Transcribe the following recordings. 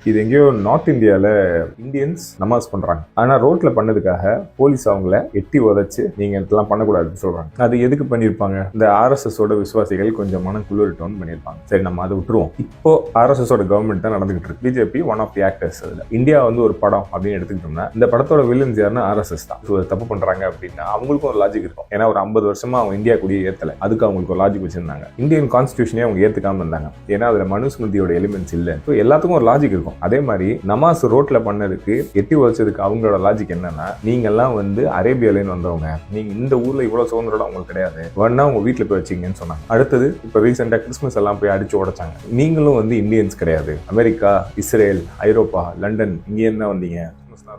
இது எங்கேயோ நார்த் இந்தியாவில் இந்தியன்ஸ் நமாஸ் பண்றாங்க. ஆனா ரோட்ல பண்ணதுக்காக போலீஸ் அவங்கள எட்டி உதைச்சு நீங்க இதெல்லாம் பண்ணக்கூடாதுன்னு சொல்றாங்க. அது எதுக்கு பண்ணிருப்பாங்க? இந்த RSS ஓட விசுவாசிகள் கொஞ்சம் மனம் குளிரட்டோன்னு பண்ணிருப்பாங்க. சரி, நம்ம அதை விட்டுருவோம். இப்போ RSS ஓட கவர்மெண்ட் தான் நடந்துகிட்டு இருக்கு. BJP one of the actors. அதுல இந்தியா வந்து ஒரு படம் அப்படின்னு எடுத்துக்கிட்டோம்னா இந்த படத்தோட வில்லன்ஸ் யாருன்னா RSS தான். தப்பு பண்றாங்க அப்படின்னா அவங்களுக்கும் ஒரு லாஜிக் இருக்கும். ஏன்னா ஒரு 50 வருஷமா அவங்க இந்தியா கூடிய ஏத்தல, அதுக்கு அவங்களுக்கு ஒரு லாஜிக் வச்சிருந்தாங்க. இந்தியன் கான்ஸ்டிடியூஷனே அவங்க ஏத்துக்காம இருந்தாங்க, ஏன்னா அதுல மனுஸ்மிருதியோட எலிமெண்ட்ஸ் இல்ல. எல்லாத்துக்கும் ஒரு லாஜிக் இருக்கும். அதே மாதிரி நமாஸ் ரோட்ல பண்ணதுக்கு எட்டி வச்சதுக்கு அவங்களோட லாஜிக் என்னன்னா, நீங்க எல்லாம் வந்து அரேபியாலேன்னு வந்தவங்க, நீங்க இந்த ஊர்ல இவ்வளவு சுதந்திரம் உங்களுக்கு கிடையாது, வேணா உங்க வீட்டுல போய் வச்சீங்கன்னு சொன்னாங்க. அடுத்தது இப்ப ரீசெண்டா கிறிஸ்துமஸ் எல்லாம் போய் அடிச்சு உடைச்சாங்க. நீங்களும் வந்து இந்தியன்ஸ் கிடையாது, அமெரிக்கா, இஸ்ரேல், ஐரோப்பா, லண்டன் இங்க என்ன வந்தீங்க,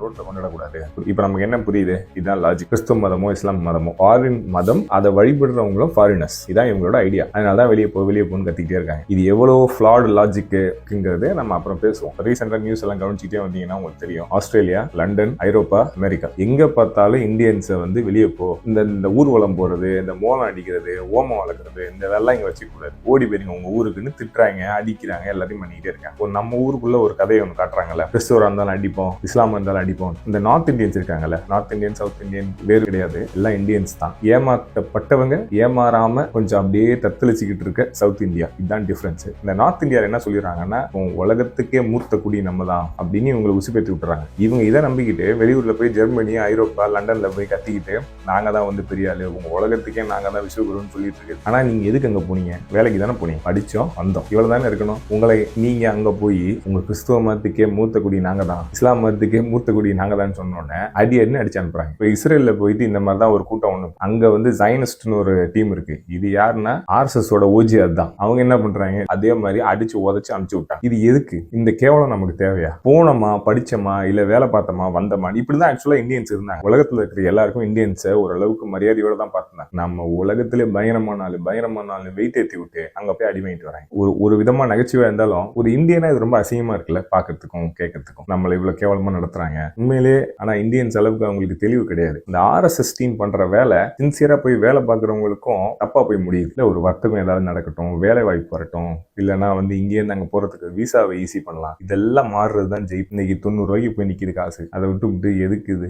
ரோட்ல கொண்டாடக்கூடாது. இப்ப நமக்கு என்ன புரியுது? இதுதான் லாஜிக். கிறிஸ்துவ மதமோ இஸ்லாம் மதமோ ஃபாரின் மதம், அதை வழிபடுறவங்களும் ஃபாரினர்ஸ். இதான் இவங்களோட ஐடியா. அதனாலதான் வெளியே போன்னு கத்திக்கிட்டே இருக்காங்க. இது எவ்வளவு ஃபிளாட் லாஜிக்குங்கிறது நம்ம அப்புறம் பேசுவோம். ரீசெண்டா நியூஸ் எல்லாம் கவனிச்சுட்டே வந்தீங்கன்னா உங்களுக்கு தெரியும். ஆஸ்திரேலியா, லண்டன், ஐரோப்பா, அமெரிக்கா எங்க பார்த்தாலும் இந்தியன்ஸை வந்து வெளியே போ, இந்த ஊர்வலம் போறது, இந்த மோளம் அடிக்கிறது, ஓமம் வளர்க்கறது, இந்த வேலை இங்க வச்சுக்க கூடாது, ஓடி போயிருங்க உங்க ஊருக்குன்னு திட்டுறாங்க, அடிக்கிறாங்க, எல்லாத்தையும் பண்ணிக்கிட்டே இருக்காங்க. நம்ம ஊருக்குள்ள ஒரு கதையை ஒன்று காட்டுறாங்கல்ல, கிறிஸ்துவரா இருந்தாலும் அடிப்போம், இஸ்லாமா இருந்தாலும் அடிப்போம். இந்த நார்த் இந்தியன்ஸ் இருக்காங்கல்ல, நார்த் இந்தியன், சவுத் இந்தியன் வேறு கிடையாது, எல்லாம் இந்தியன்ஸ் தான். ஏமாற்றப்பட்டவங்க ஏமாறாம கொஞ்சம் அப்படியே தத்தளிச்சுக்கிட்டு இருக்க சவுத் இந்தியா. இதுதான் டிஃபரன்ஸ். இந்த நார்த் இந்தியா என்ன சொல்லிடுறாங்கன்னா, உலகத்துக்கே மூத்த குடி நம்ம தான் அப்படின்னு இவங்களை உசுப்பேத்தி விட்டுறாங்க. இவங்க இதை நம்பிக்கிட்டு வெளியூர்ல போய் ஜெர்மனி, ஐரோப்பா, லண்டன்ல போய் கத்திக்கிட்டு நாங்க தான் வந்து பெரிய ஆளு, உங்க உலகத்துக்கே நாங்க தான் விஸ்வகுருன்னு சொல்லிட்டு இருக்கு. ஆனா நீங்க எதுக்கு அங்க போனீங்க? வேலைக்கு தானே போனீங்க, படிச்சோம் வந்தோம், இவ்வளவு தானே இருக்கணும். உங்களை நீங்க அங்க போய் உங்க கிறிஸ்துவ மதத்துக்கே மூத்த குடி நாங்க தான், இஸ்லாம் மதத்துக்கே மூத்த குடி நாங்க தான் சொன்னோன்னே அடின்னு அடிச்சு அனுப்புறாங்க. இப்போ இஸ்ரேல்ல போயிட்டு இந்த மாதிரி தான் ஒரு கூட்டம் ஒண்ணு, அங்க வந்து ஜைனிஸ்ட்னு ஒரு டீம் இருக்கு. இது யாருன்னா RSS ஓட OG. அதுதான் அவங்க என்ன பண்றாங்க, அதே மாதிரி அடிச்சு உதச்சு அனுப்பிச்சு விட்டாங்க. இது எதுக்கு? இந்த கேவலம் நமக்கு தேவையா? போனோமா, படிச்சோமா, இல்ல வேலை பார்த்தோமா, வந்தோமா, இப்படிதான் ஆக்சுவலா இந்தியன்ஸ் இருந்தாங்க. உலகத்துல இருக்கிற எல்லாருக்கும் இந்தியன்ஸை ஓரளவுக்கு மரியாதையோட தான் பார்த்தாங்க. நம்ம உலகத்திலே பயங்கரமான வெயிட் ஏற்றி விட்டு அங்க போய் அடிமைட்டு வராங்க. ஒரு விதமா நகைச்சுவையா இருந்தாலும் ஒரு இந்தியனா இது ரொம்ப அசிங்கமா இருக்குல்ல, பாக்கிறதுக்கும் கேட்கறதுக்கும். நம்மள இவ்வளவு கேவலமா நடத்துறாங்க உண்மையிலே. ஆனா இந்தியன்ஸ் அளவுக்கு அவங்களுக்கு தெளிவு கிடையாது. இந்த RSS டீம் பண்ற வேலை சின்சியரா போய் வேலை பார்க்கறவங்களுக்கும் தப்பா போய் முடியுது. இல்ல ஒரு வர்த்தகம் ஏதாவது நடக்கட்டும், வேலை வாய்ப்பு வரட்டும், இல்லைன்னா வந்து இங்கே நாங்க போறதுக்கு விசாவை ஈஸி பண்ணலாம், இதெல்லாம் மாறுறதுதான் ஜெயிப்பு. இன்னைக்கு 90 ரூபாய்க்கு போய் நிக்கிது காசு. அதை விட்டு எதுக்கு இது?